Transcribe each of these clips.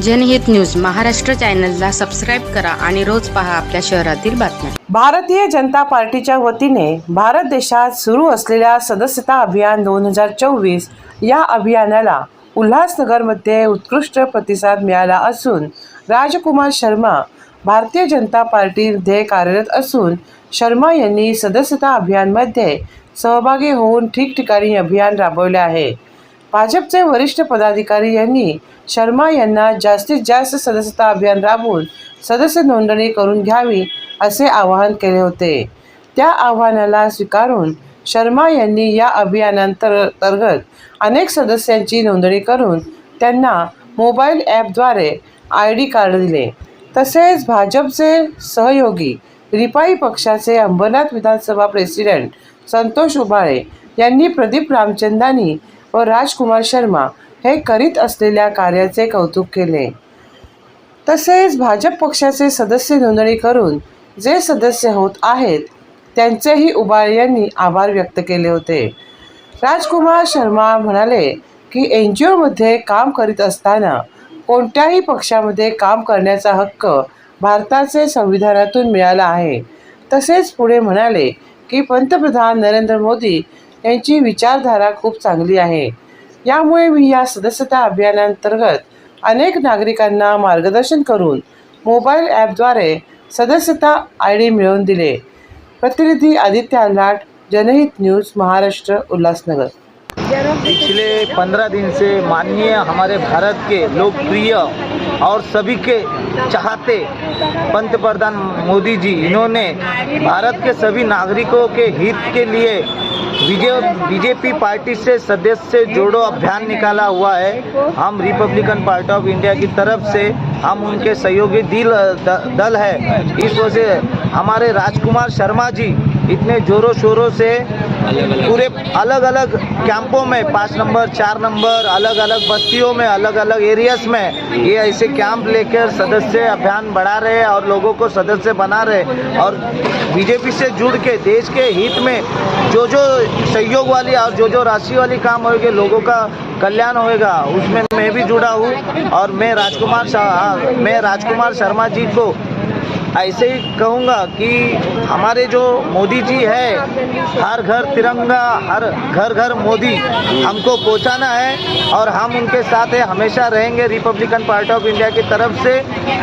जनहित न्यूज महाराष्ट्र चॅनलला सबस्क्राईब करा आणि रोज पहा आपल्या शहरातील बातम्या। भारतीय जनता पार्टीच्या वतीने भारत देशात सुरू असलेल्या सदस्यता अभियान 2024 या अभियानाला उल्हासनगरमध्ये उत्कृष्ट प्रतिसाद मिळाला असून राजकुमार शर्मा भारतीय जनता पार्टीमध्ये कार्यरत असून शर्मा यांनी सदस्यता अभियानमध्ये सहभागी होऊन ठिकठिकाणी अभियान राबवले आहे। भाजपचे वरिष्ठ पदाधिकारी यांनी शर्मा यांना जास्तीत जास्त सदस्यता अभियान राबवून सदस्य नोंदणी करून घ्यावी असे आवाहन केले होते। त्या आव्हानाला स्वीकारून शर्मा यांनी या अभियानांतर्गत अनेक सदस्यांची नोंदणी करून त्यांना मोबाईल ॲपद्वारे ID कार्ड दिले। तसेच भाजपचे सहयोगी रिपाई पक्षाचे अंबरनाथ विधानसभा प्रेसिडेंट संतोष उबाळे यांनी प्रदीप रामचंदानी व राजकुमार शर्मा हे करीत असलेल्या कार्याचे कौतुक केले। तसेच भाजप पक्षाचे सदस्य नोंदणी करून जे सदस्य होत आहेत त्यांचेही उबाळे यांनी आभार व्यक्त केले होते। राजकुमार शर्मा म्हणाले की NGO मध्ये काम करीत असताना कोणत्याही पक्षामध्ये काम करण्याचा हक्क भारताचे संविधानातून मिळाला आहे। तसेच पुढे म्हणाले की पंतप्रधान नरेंद्र मोदी यांची विचारधारा खूप चांगली आहे। यामुळे मी या सदस्यता अभियानांतर्गत अनेक नागरिकांना मार्गदर्शन करून मोबाईल ॲपद्वारे सदस्यता ID मिळवून दिले। प्रतिनिधी आदित्य आलाट, जनहित न्यूज़ महाराष्ट्र, उल्लासनगर। पिछले 15 दिन से माननीय हमारे भारत के लोकप्रिय और सभी के चाहते पंतप्रधान मोदी जी, इन्होंने भारत के सभी नागरिकों के हित के लिए बीजेपी पार्टी से सदस्य जोड़ो अभियान निकाला हुआ है। हम रिपब्लिकन पार्टी ऑफ इंडिया की तरफ से हम उनके सहयोगी दल है। इस वजह से हमारे राजकुमार शर्मा जी इतने जोरों शोरों से पूरे अलग अलग कैंपों में 5 नंबर 4 नंबर अलग अलग बस्तियों में अलग अलग एरियाज में ये ऐसे कैंप लेकर सदस्य अभियान बढ़ा रहे हैं और लोगों को सदस्य बना रहे। और बीजेपी से जुड़ के देश के हित में जो सहयोग वाली और जो राशि वाली काम होगी, लोगों का कल्याण होएगा, उसमें मैं भी जुड़ा हूँ। और मैं राजकुमार शर्मा जी को ऐसे ही कहूँगा कि हमारे जो मोदी जी है, हर घर तिरंगा, हर घर मोदी हमको पहुँचाना है और हम उनके साथ है, हमेशा रहेंगे रिपब्लिकन पार्टी ऑफ इंडिया की तरफ से।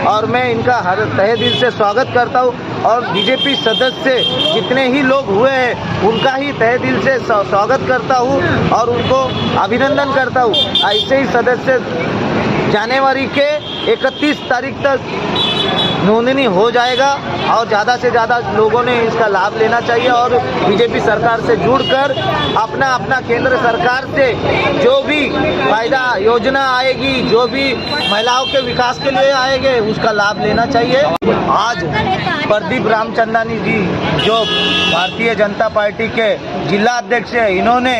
और मैं इनका हर तहे दिल से स्वागत करता हूँ और बीजेपी सदस्य जितने ही लोग हुए हैं उनका ही तहे दिल से स्वागत करता हूँ और उनको अभिनंदन करता हूँ। ऐसे ही सदस्य जनवरी के 31 तारीख तक नोंदनी हो जाएगा और ज़्यादा से ज़्यादा लोगों ने इसका लाभ लेना चाहिए और बीजेपी सरकार से जुड़कर अपना केंद्र सरकार से जो भी फायदा योजना आएगी, जो भी महिलाओं के विकास के लिए आएंगे, उसका लाभ लेना चाहिए। आज प्रदीप रामचंदानी जी जो भारतीय जनता पार्टी के जिला अध्यक्ष है, इन्होंने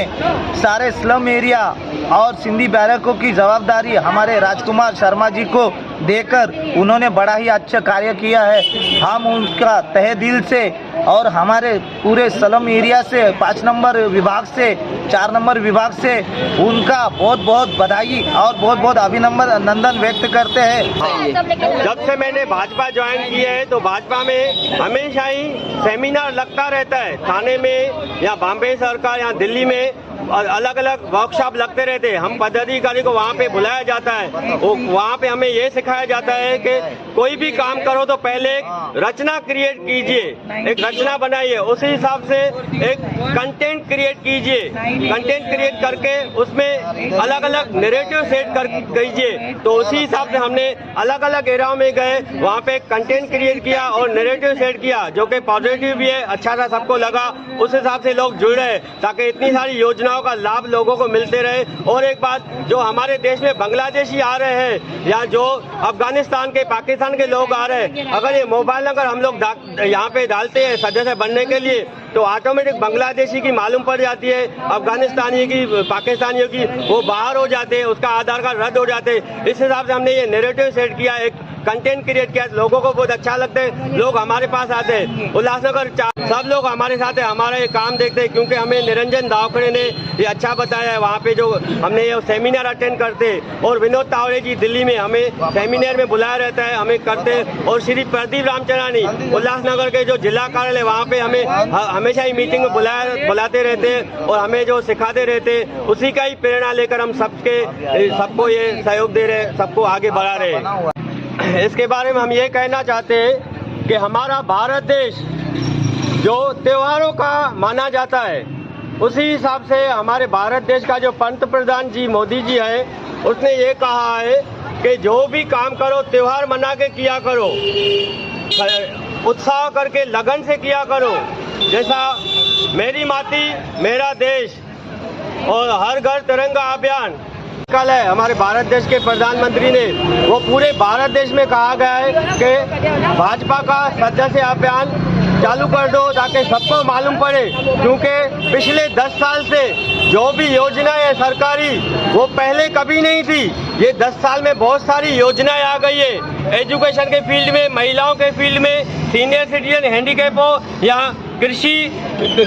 सारे स्लम एरिया और सिंधी बैरकों की जवाबदारी हमारे राजकुमार शर्मा जी को देकर उन्होंने बड़ा ही अच्छा कार्य किया है। हम उनका तहे दिल से और हमारे पूरे स्लम एरिया से 5 नंबर विभाग से 4 नंबर विभाग से उनका बहुत बहुत बधाई और बहुत बहुत अभिनंदन व्यक्त करते हैं। जब से मैंने भाजपा ज्वाइन की है तो भाजपा में हमेशा ही सेमिनार लगता रहता है, थाने में या बॉम्बे सरकार या दिल्ली में अलग अलग वर्कशॉप लगते रहते हैं। हम पदाधिकारी को वहाँ पे बुलाया जाता है, वहाँ पे हमें ये सिखाया जाता है कि कोई भी काम करो तो पहले एक रचना क्रिएट कीजिए, एक रचना बनाइए, उसी हिसाब से एक कंटेंट क्रिएट कीजिए, कंटेंट क्रिएट करके उसमें अलग अलग नैरेटिव सेट कर कीजिए। तो उसी हिसाब से हमने अलग अलग एरियाओं में गए, वहाँ पे कंटेंट क्रिएट किया और नैरेटिव सेट किया जो कि पॉजिटिव भी है, अच्छा सा सबको लगा, उस हिसाब से लोग जुड़ रहे ताकि इतनी सारी योजनाओं का लाभ लोगों को मिलते रहे। और एक बात, जो हमारे देश में बांग्लादेशी आ रहे हैं या जो अफगानिस्तान के, पाकिस्तान के लोग आ रहे हैं, अगर ये मोबाइल अगर हम लोग यहाँ पे डालते हैं सदस्य बनने के लिए तो ऑटोमेटिक बांग्लादेशी की मालूम पड़ जाती है, अफगानिस्तानी की, पाकिस्तानियों की, वो बाहर हो जाते हैं, उसका आधार कार्ड रद्द हो जाते हैं। इस हिसाब से हमने ये नैरेटिव सेट किया, एक कंटेंट क्रिएट किया, लोगों को बहुत अच्छा लगता है, लोग हमारे पास आते हैं। उल्लासनगर सब लोग हमारे साथ है, हमारा ये काम देखते हैं, क्योंकि हमें निरंजन दावखड़े ने ये अच्छा बताया है। वहाँ पे जो हमने ये सेमिनार अटेंड करते, और विनोद तावड़े जी दिल्ली में हमें सेमिनार में बुलाया रहता है, हमें करते, और श्री प्रदीप रामचंद्रानी उल्लासनगर के जो जिला कार्यालय वहाँ पे हमें हमेशा ही मीटिंग में बुलाते रहते हैं और हमें जो सिखाते रहते हैं, उसी का ही प्रेरणा लेकर हम सबको ये सहयोग दे रहे हैं, सबको आगे बढ़ा रहे हैं। इसके बारे में हम ये कहना चाहते हैं कि हमारा भारत देश जो त्योहारों का माना जाता है, उसी हिसाब से हमारे भारत देश का जो पंत प्रधान जी मोदी जी है, उसने ये कहा है कि जो भी काम करो त्योहार मना के किया करो, उत्साह करके लगन से किया करो। जैसा मेरी माटी मेरा देश और हर घर तिरंगा अभियान कल है, हमारे भारत देश के प्रधानमंत्री ने वो पूरे भारत देश में कहा गया है कि भाजपा का सदस्य अभियान चालू कर दो, ताकि सबको मालूम पड़े, क्योंकि पिछले 10 साल से जो भी योजनाएं है सरकारी, वो पहले कभी नहीं थी। ये 10 साल में बहुत सारी योजनाएं आ गई है, एजुकेशन के फील्ड में, महिलाओं के फील्ड में, सीनियर सिटीजन, हैंडीकैप हो या कृषि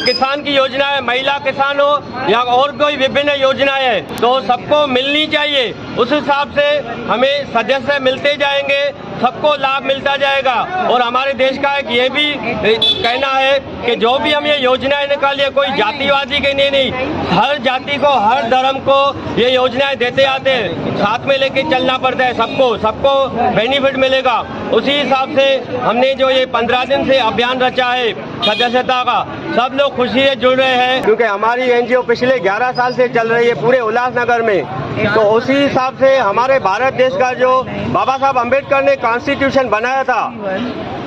किसान की योजना है, महिला किसान हो या और कोई विभिन्न योजनाएं हैं, तो सबको मिलनी चाहिए। उस हिसाब से हमें सदस्य मिलते जाएंगे, सबको लाभ मिलता जाएगा। और हमारे देश का एक ये भी कहना है कि जो भी हम ये योजनाएं निकालिए, कोई जातिवादी के लिए नहीं, हर जाति को, हर धर्म को ये योजनाएं देते आते हैं, साथ में लेके चलना पड़ता है, सबको बेनिफिट मिलेगा। उसी हिसाब से हमने जो ये 15 दिन से अभियान रचा है सदस्यता का, सब लोग खुशी से जुड़ रहे हैं, क्योंकि हमारी एनजीओ पिछले 11 साल से चल रही है पूरे उल्लासनगर में। तो उसी हिसाब से हमारे भारत देश का जो बाबा साहब अम्बेडकर ने कॉन्स्टिट्यूशन बनाया था,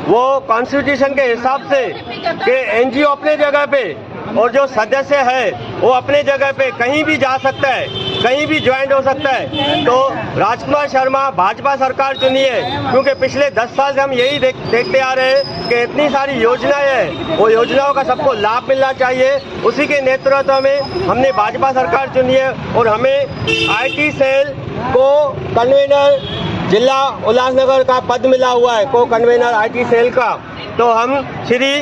वो कॉन्स्टिट्यूशन के हिसाब से कि एनजीओ अपने जगह पे और जो सदस्य है वो अपने जगह पे कहीं भी जा सकता है, कहीं भी ज्वाइन हो सकता है। तो राजकुमार शर्मा भाजपा सरकार चुनी है, क्योंकि पिछले 10 साल से हम यही देखते आ रहे हैं कि इतनी सारी योजनाएं हैं, वो योजनाओं का सबको लाभ मिलना चाहिए। उसी के नेतृत्व में हमने भाजपा सरकार चुनी है और हमें IT सेल को कन्वेनर जिला उल्लासनगर का पद मिला हुआ है, को कन्वेनर IT सेल का। तो हम श्री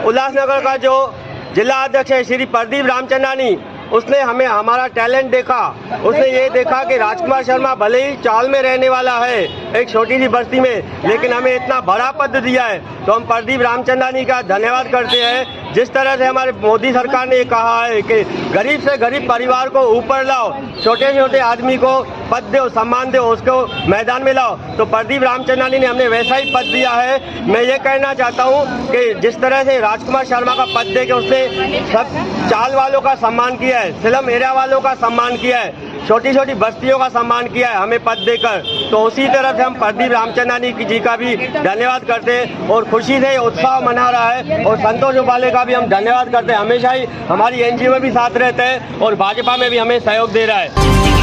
उल्लासनगर का जो जिला अध्यक्ष है श्री प्रदीप रामचंद्रानी, उसने हमें हमारा टैलेंट देखा, उसने ये देखा कि राजकुमार शर्मा भले ही चाल में रहने वाला है एक छोटी सी बस्ती में, लेकिन हमें इतना बड़ा पद दिया है। तो हम प्रदीप रामचंद्रानी का धन्यवाद करते हैं। जिस तरह से हमारे मोदी सरकार ने कहा है कि गरीब से गरीब परिवार को ऊपर लाओ, छोटे छोटे आदमी को पद दो, सम्मान दो, उसको मैदान में लाओ, तो प्रदीप रामचंद्रानी ने हमें वैसा ही पद दिया है। मैं ये कहना चाहता हूँ कि जिस तरह से राजकुमार शर्मा का पद दे के उसने सब चाल वालों का सम्मान किया है, स्लम एरिया वालों का सम्मान किया है, छोटी छोटी बस्तियों का सम्मान किया है हमें पद देकर, तो उसी तरह से हम प्रदीप रामचंद्रानी जी का भी धन्यवाद करते हैं और खुशी से उत्साह मना रहा है। और संतोष उपाले का भी हम धन्यवाद करते हैं, हमेशा ही हमारी एनजीओ में भी साथ रहते हैं और भाजपा में भी हमें सहयोग दे रहा है।